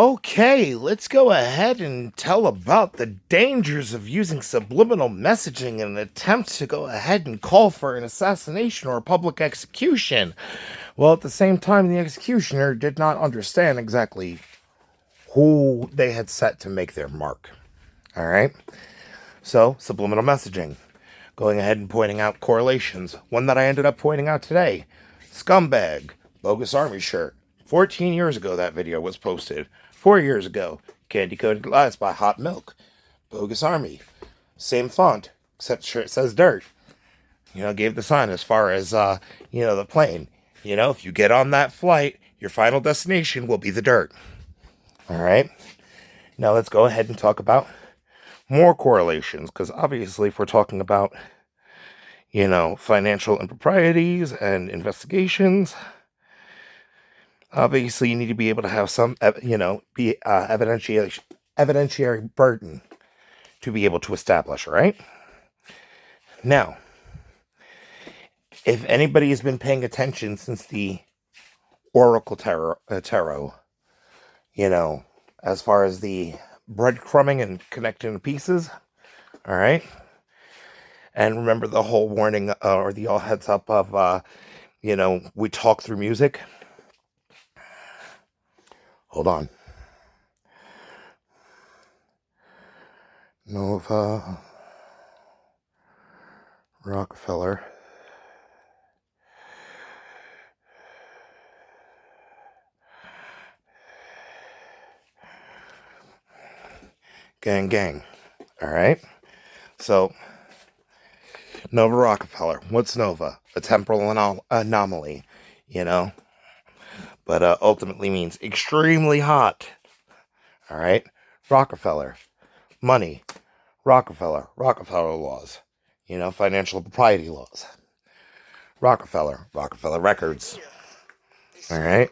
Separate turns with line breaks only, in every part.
Okay, let's go ahead and tell about the dangers of using subliminal messaging in an attempt to go ahead and call for an assassination or a public execution. Well, at the same time, the executioner did not understand exactly who they had set to make their mark. All right? So, subliminal messaging. Going ahead and pointing out correlations. One that I ended up pointing out today: scumbag, bogus army shirt. 14 years ago, that video was posted. 4 years ago, candy coated lies by Hot Milk, bogus army. Same font, except sure it says dirt. Gave the sign as far as, the plane. If you get on that flight, your final destination will be the dirt. All right? Now let's go ahead and talk about more correlations, because obviously if we're talking about, financial improprieties and investigations, obviously you need to be able to have some, evidentiary burden to be able to establish, right? Now, if anybody has been paying attention since the Oracle Tarot, as far as the breadcrumbing and connecting the pieces, all right? And remember the whole warning or the all heads up of, we talk through music. Hold on. Nova, Rockefeller. Gang. All right. So, Nova Rockefeller. What's Nova? A temporal anomaly, but ultimately means extremely hot. All right. Rockefeller. Money. Rockefeller laws. Financial propriety laws. Rockefeller records. All right.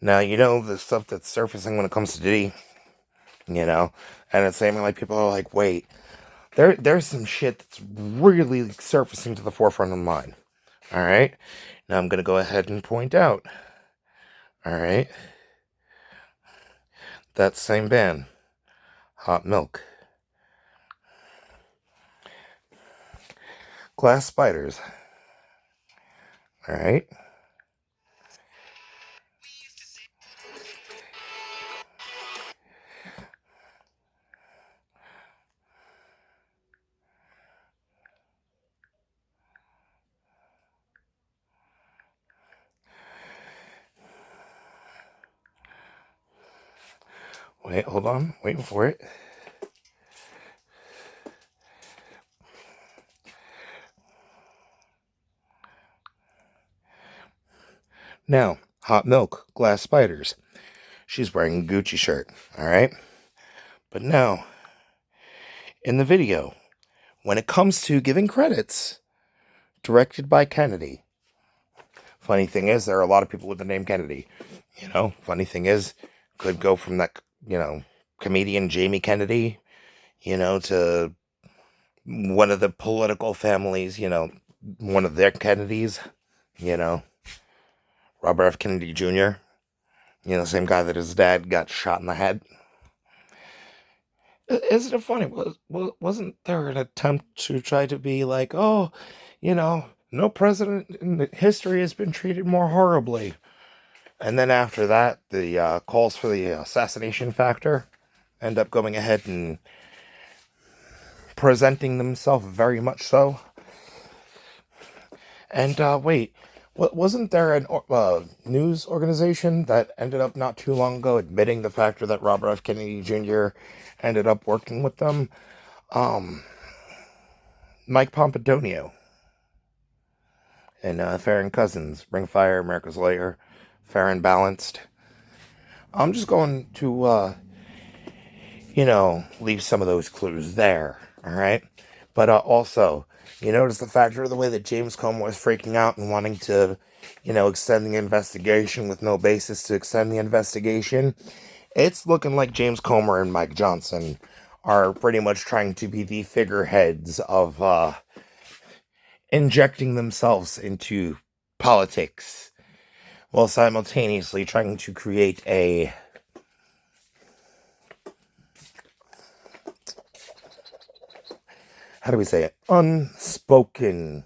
Now, the stuff that's surfacing when it comes to Diddy, and it's saying like people are like, wait, there's some shit that's really surfacing to the forefront of mind. All right. Now I'm going to go ahead and point out. All right. That same band, Hot Milk. Glass spiders. All right. Wait, hold on. Waiting for it. Now, Hot Milk, glass spiders. She's wearing a Gucci shirt. All right. But now, in the video, when it comes to giving credits, directed by Kennedy. Funny thing is, there are a lot of people with the name Kennedy. Funny thing is, could go from that, comedian Jamie Kennedy, to one of the political families, one of their Kennedys, Robert F. Kennedy Jr., same guy that his dad got shot in the head. Isn't it funny? Wasn't there an attempt to try to be like, oh, no president in history has been treated more horribly? And then after that, the calls for the assassination factor end up going ahead and presenting themselves very much so. And wait, wasn't there a news organization that ended up not too long ago admitting the factor that Robert F. Kennedy Jr. ended up working with them? Mike Pompidonio and Fair and Cousins, Ring Fire, America's Lair, Fair and Balanced. I'm just going to, leave some of those clues there, all right? But also, you notice the factor of the way that James Comey was freaking out and wanting to, extend the investigation with no basis to extend the investigation. It's looking like James Comer and Mike Johnson are pretty much trying to be the figureheads of injecting themselves into politics while simultaneously trying to create a how do we say it? Unspoken,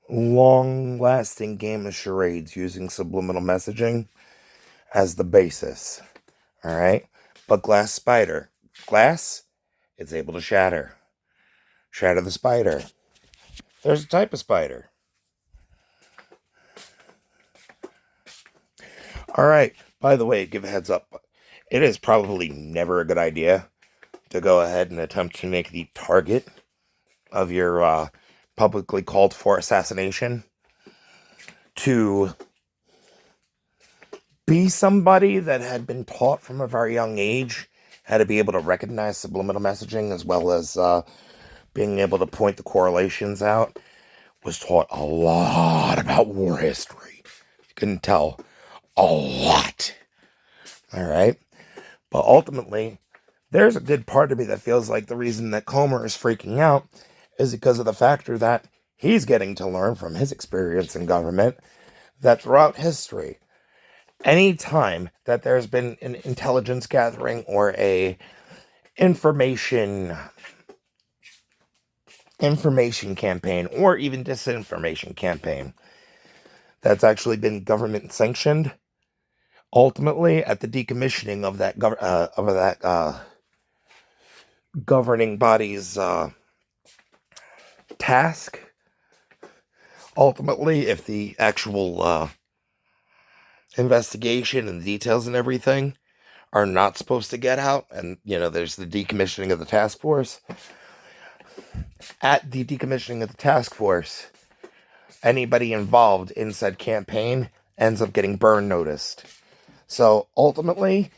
long-lasting game of charades using subliminal messaging as the basis. All right? But glass spider. Glass, it's able to shatter. Shatter the spider. There's a type of spider. All right. By the way, give a heads up. It is probably never a good idea to go ahead and attempt to make the target of your publicly called for assassination to be somebody that had been taught from a very young age how to be able to recognize subliminal messaging, as well as being able to point the correlations out. Was taught a lot about war history. You can tell a lot. All right. But ultimately, there's a good part of me that feels like the reason that Comer is freaking out is because of the factor that he's getting to learn from his experience in government that throughout history, any time that there's been an intelligence gathering or a information campaign or even disinformation campaign that's actually been government sanctioned, ultimately at the decommissioning of that governing body's task, ultimately if the actual investigation and details and everything are not supposed to get out, and there's the decommissioning of the task force. At the decommissioning of the task force, anybody involved in said campaign ends up getting burn noticed. So ultimately,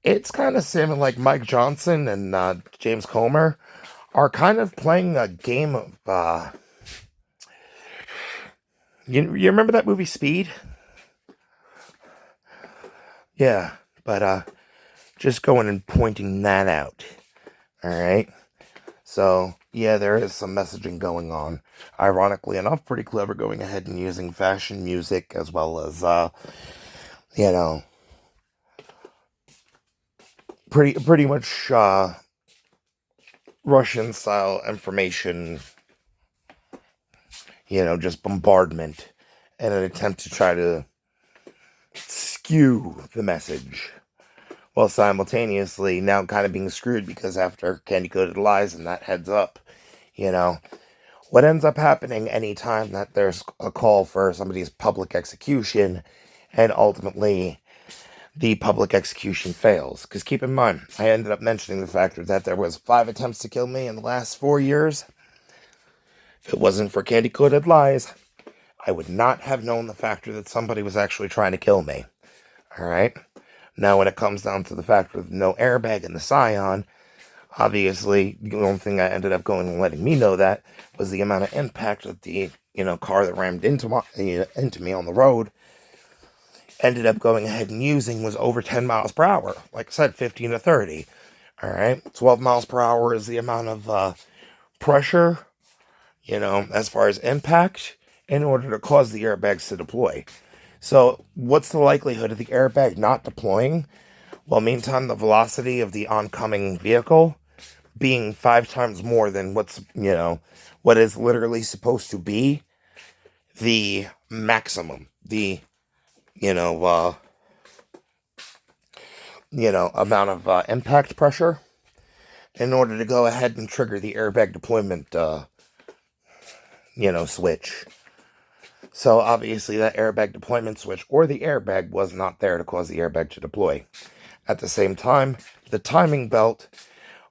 it's kind of seeming like Mike Johnson and James Comer are kind of playing a game of you remember that movie Speed? Yeah, but just going and pointing that out. All right. So, yeah, there is some messaging going on. Ironically enough, pretty clever going ahead and using fashion music as well as, pretty much Russian-style information, just bombardment in an attempt to try to skew the message. While simultaneously now kind of being screwed because after candy-coated lies and that heads up, what ends up happening anytime that there's a call for somebody's public execution and ultimately the public execution fails. Because keep in mind, I ended up mentioning the fact that there was 5 attempts to kill me in the last 4 years. If it wasn't for candy-coated lies, I would not have known the factor that somebody was actually trying to kill me. All right? Now, when it comes down to the fact of no airbag in the Scion, obviously, the only thing I ended up going and letting me know that was the amount of impact that the, car that rammed into me on the road ended up going ahead and using was over 10 miles per hour. Like I said, 15 to 30. All right? 12 miles per hour is the amount of pressure, as far as impact, in order to cause the airbags to deploy. So, what's the likelihood of the airbag not deploying? Well, meantime, the velocity of the oncoming vehicle being 5 times more than what is literally supposed to be the maximum, the, amount of impact pressure in order to go ahead and trigger the airbag deployment, switch. So obviously that airbag deployment switch or the airbag was not there to cause the airbag to deploy. At the same time, the timing belt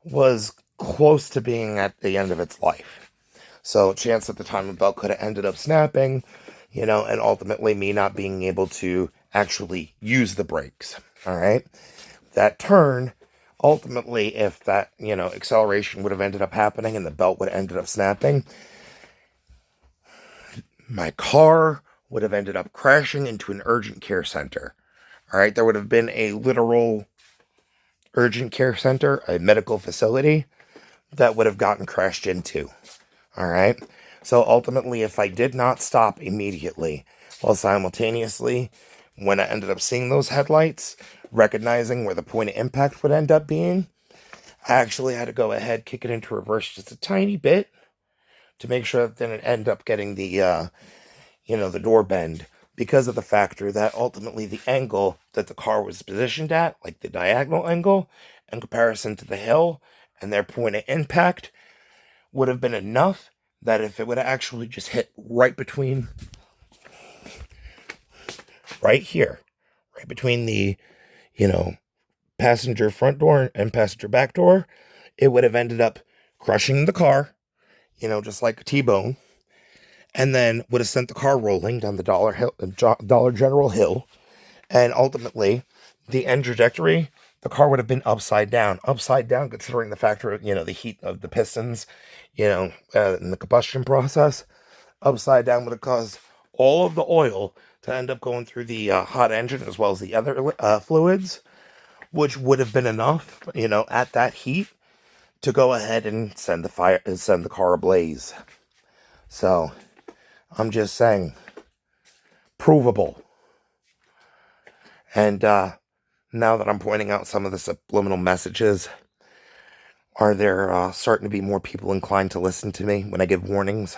was close to being at the end of its life. So chance that the timing belt could have ended up snapping, and ultimately me not being able to actually use the brakes. All right. That turn, ultimately, if that, acceleration would have ended up happening and the belt would have ended up snapping, my car would have ended up crashing into an urgent care center. All right, there would have been a literal urgent care center, a medical facility that would have gotten crashed into. All right, so ultimately, if I did not stop immediately, while simultaneously, when I ended up seeing those headlights, recognizing where the point of impact would end up being, I actually had to go ahead, kick it into reverse just a tiny bit to make sure that didn't end up getting the door bend, because of the factor that ultimately the angle that the car was positioned at, like the diagonal angle, in comparison to the hill and their point of impact, would have been enough that if it would have actually just hit right here, right between the, you know, passenger front door and passenger back door, it would have ended up crushing the car, just like a T-bone, and then would have sent the car rolling down the Dollar General hill, and ultimately, the end trajectory, the car would have been upside down, considering the factor of, the heat of the pistons, in the combustion process. Upside down would have caused all of the oil to end up going through the hot engine as well as the other fluids, which would have been enough, at that heat to go ahead and send the car ablaze. So I'm just saying, provable. And now that I'm pointing out some of the subliminal messages, are there starting to be more people inclined to listen to me when I give warnings?